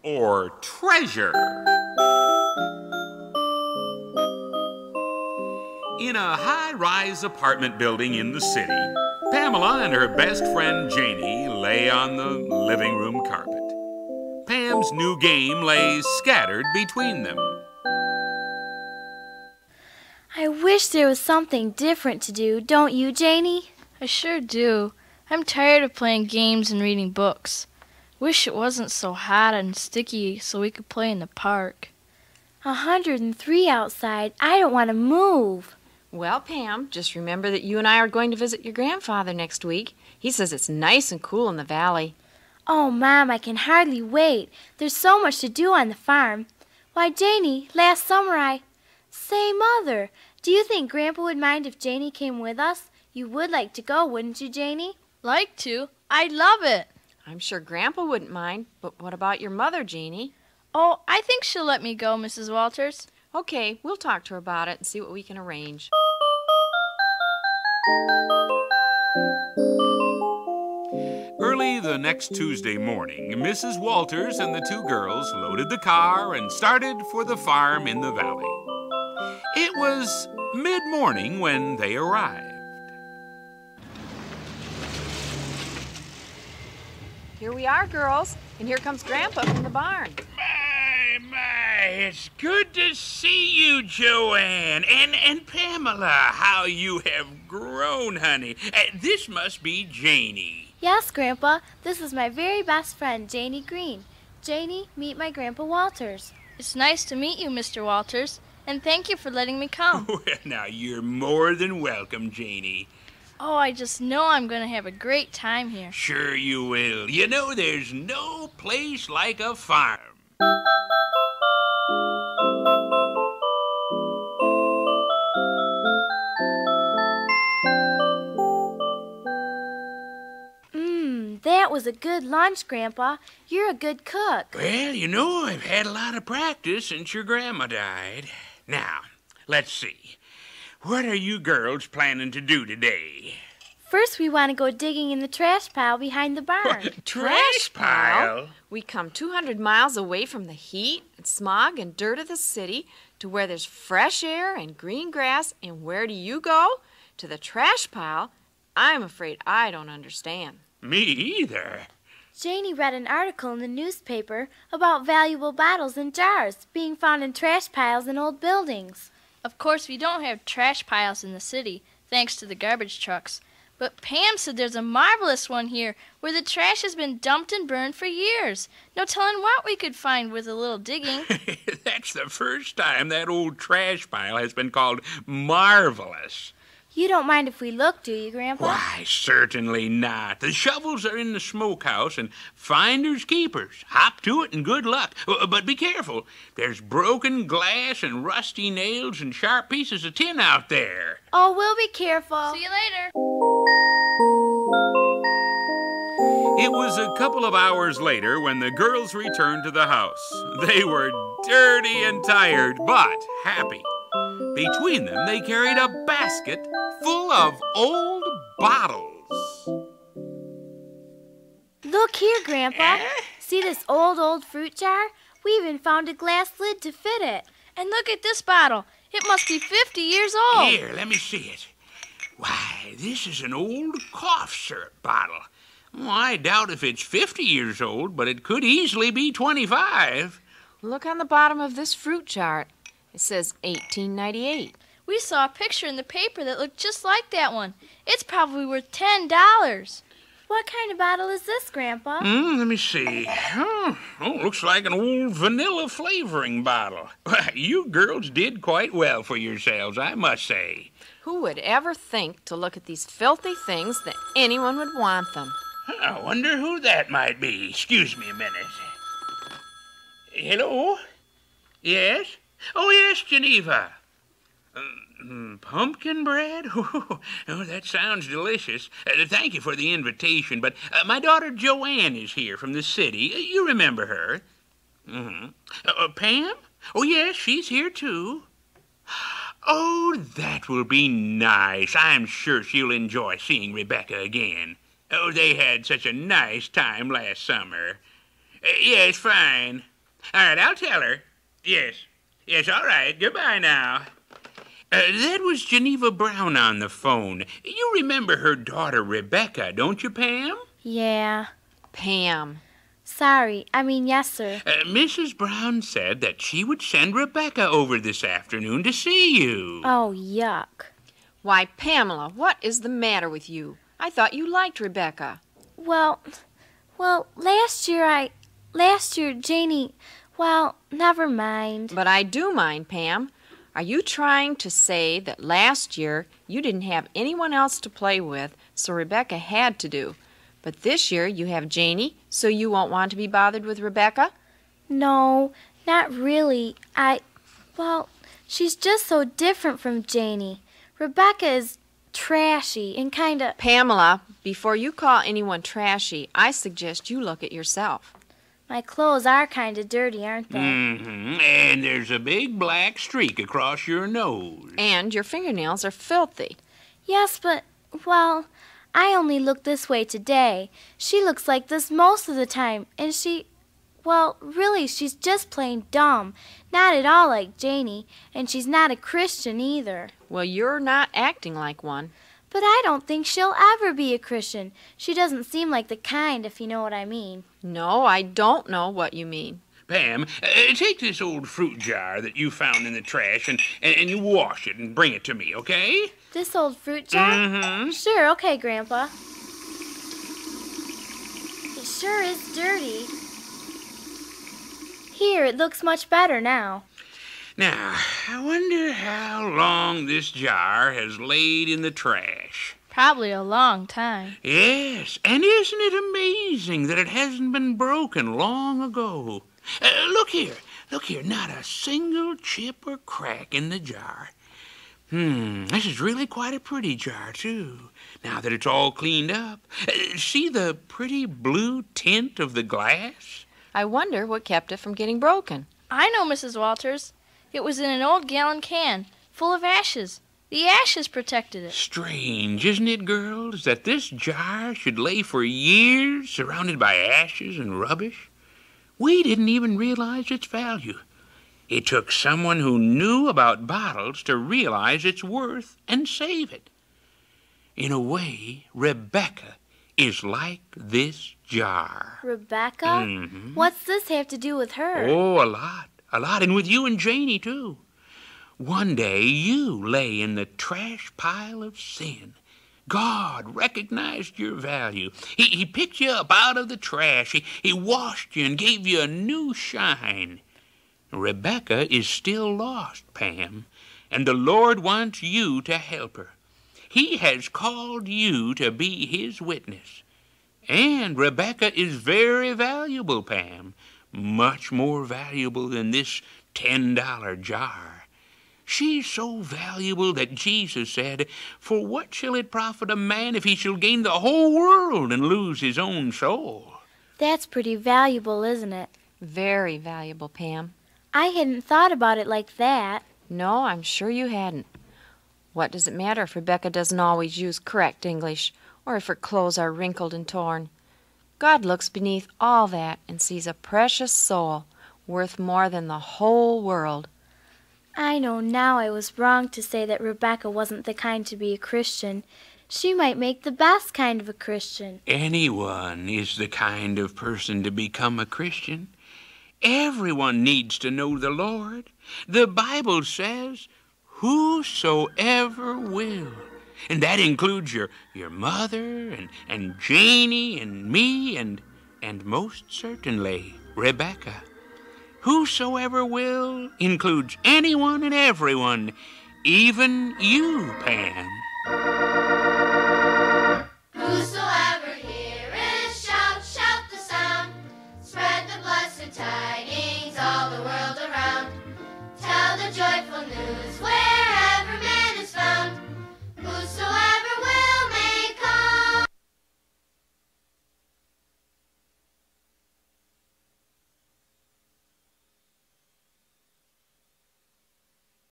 or treasure. In a high-rise apartment building in the city, Pamela and her best friend Janie lay on the living room carpet. Pam's new game lay scattered between them. I wish there was something different to do, don't you, Janie? I sure do. I'm tired of playing games and reading books. Wish it wasn't so hot and sticky so we could play in the park. 103 outside. I don't want to move. Well, Pam, just remember that you and I are going to visit your grandfather next week. He says it's nice and cool in the valley. Oh, Mom, I can hardly wait. There's so much to do on the farm. Why, Janie, last summer Say, Mother, do you think Grandpa would mind if Janie came with us? You would like to go, wouldn't you, Janie? Like to? I'd love it. I'm sure Grandpa wouldn't mind, but what about your mother, Janie? Oh, I think she'll let me go, Mrs. Walters. Okay, we'll talk to her about it and see what we can arrange. Early the next Tuesday morning, Mrs. Walters and the two girls loaded the car and started for the farm in the valley. It was mid-morning when they arrived. Here we are, girls, and here comes Grandpa from the barn. My, it's good to see you, Joanne. And Pamela, how you have grown, honey. This must be Janie. Yes, Grandpa. This is my very best friend, Janie Green. Janie, meet my Grandpa Walters. It's nice to meet you, Mr. Walters, and thank you for letting me come. Well, now, you're more than welcome, Janie. Oh, I just know I'm going to have a great time here. Sure you will. You know, there's no place like a farm. That was a good lunch, Grandpa. You're a good cook. Well, you know, I've had a lot of practice since your grandma died. Now, let's see. What are you girls planning to do today? First, we want to go digging in the trash pile behind the barn. Trash pile? We come 200 miles away from the heat and smog and dirt of the city to where there's fresh air and green grass, and where do you go? To the trash pile? I'm afraid I don't understand. Me either. Janie read an article in the newspaper about valuable bottles and jars being found in trash piles in old buildings. Of course, we don't have trash piles in the city, thanks to the garbage trucks. But Pam said there's a marvelous one here where the trash has been dumped and burned for years. No telling what we could find with a little digging. That's the first time that old trash pile has been called marvelous. You don't mind if we look, do you, Grandpa? Why, certainly not. The shovels are in the smokehouse, and finders keepers. Hop to it and good luck. But be careful. There's broken glass and rusty nails and sharp pieces of tin out there. Oh, we'll be careful. See you later. It was a couple of hours later when the girls returned to the house. They were dirty and tired, but happy. Between them, they carried a basket full of old bottles. Look here, Grandpa. See this old fruit jar? We even found a glass lid to fit it. And look at this bottle. It must be 50 years old. Here, let me see it. Why, this is an old cough syrup bottle. Well, I doubt if it's 50 years old, but it could easily be 25. Look on the bottom of this fruit jar. It says 1898. We saw a picture in the paper that looked just like that one. It's probably worth $10. What kind of bottle is this, Grandpa? Let me see. Oh, looks like an old vanilla flavoring bottle. You girls did quite well for yourselves, I must say. Who would ever think to look at these filthy things that anyone would want them? I wonder who that might be. Excuse me a minute. Hello? Yes? Oh, yes, Geneva. Pumpkin bread? Oh, that sounds delicious. Thank you for the invitation, but my daughter Joanne is here from the city. You remember her. Pam? Oh, yes, she's here, too. Oh, that will be nice. I'm sure she'll enjoy seeing Rebecca again. Oh, they had such a nice time last summer. Yes, fine. All right, I'll tell her. Yes. Yes, all right. Goodbye now. That was Geneva Brown on the phone. You remember her daughter, Rebecca, don't you, Pam? Yeah. Pam. Sorry, I mean yes, sir. Mrs. Brown said that she would send Rebecca over this afternoon to see you. Oh, yuck. Why, Pamela, what is the matter with you? I thought you liked Rebecca. Well, last year, Janie, well, never mind. But I do mind, Pam. Are you trying to say that last year you didn't have anyone else to play with, so Rebecca had to do? But this year you have Janie, so you won't want to be bothered with Rebecca? No, not really. She's just so different from Janie. Rebecca is trashy and kinda... Pamela, before you call anyone trashy, I suggest you look at yourself. My clothes are kinda dirty, aren't they? Mm-hmm. And there's a big black streak across your nose. And your fingernails are filthy. Yes, but, well, I only look this way today. She looks like this most of the time, and really, she's just plain dumb. Not at all like Janie, and she's not a Christian either. Well, you're not acting like one. But I don't think she'll ever be a Christian. She doesn't seem like the kind, if you know what I mean. No, I don't know what you mean. Pam, take this old fruit jar that you found in the trash and you wash it and bring it to me, okay? This old fruit jar? Mm-hmm. Sure, okay, Grandpa. It sure is dirty. Here, it looks much better now. Now, I wonder how long this jar has laid in the trash. Probably a long time. Yes, and isn't it amazing that it hasn't been broken long ago? Look here, not a single chip or crack in the jar. This is really quite a pretty jar, too, now that it's all cleaned up. See the pretty blue tint of the glass? I wonder what kept it from getting broken. I know, Mrs. Walters. It was in an old gallon can, full of ashes. The ashes protected it. Strange, isn't it, girls, that this jar should lay for years surrounded by ashes and rubbish? We didn't even realize its value. It took someone who knew about bottles to realize its worth and save it. In a way, Rebecca is like this jar. Rebecca? Mm-hmm. What's this have to do with her? Oh, a lot, and with you and Janie, too. One day, you lay in the trash pile of sin. God recognized your value. He picked you up out of the trash. He washed you and gave you a new shine. Rebecca is still lost, Pam, and the Lord wants you to help her. He has called you to be his witness. And Rebecca is very valuable, Pam, much more valuable than this $10 jar. She's so valuable that Jesus said, "For what shall it profit a man if he shall gain the whole world and lose his own soul?" That's pretty valuable, isn't it? Very valuable, Pam. I hadn't thought about it like that. No, I'm sure you hadn't. What does it matter if Rebecca doesn't always use correct English, or if her clothes are wrinkled and torn? God looks beneath all that and sees a precious soul worth more than the whole world. I know now I was wrong to say that Rebecca wasn't the kind to be a Christian. She might make the best kind of a Christian. Anyone is the kind of person to become a Christian. Everyone needs to know the Lord. The Bible says, "Whosoever will." And that includes your mother and Janie and me and most certainly Rebecca. Whosoever will includes anyone and everyone, even you, Pam.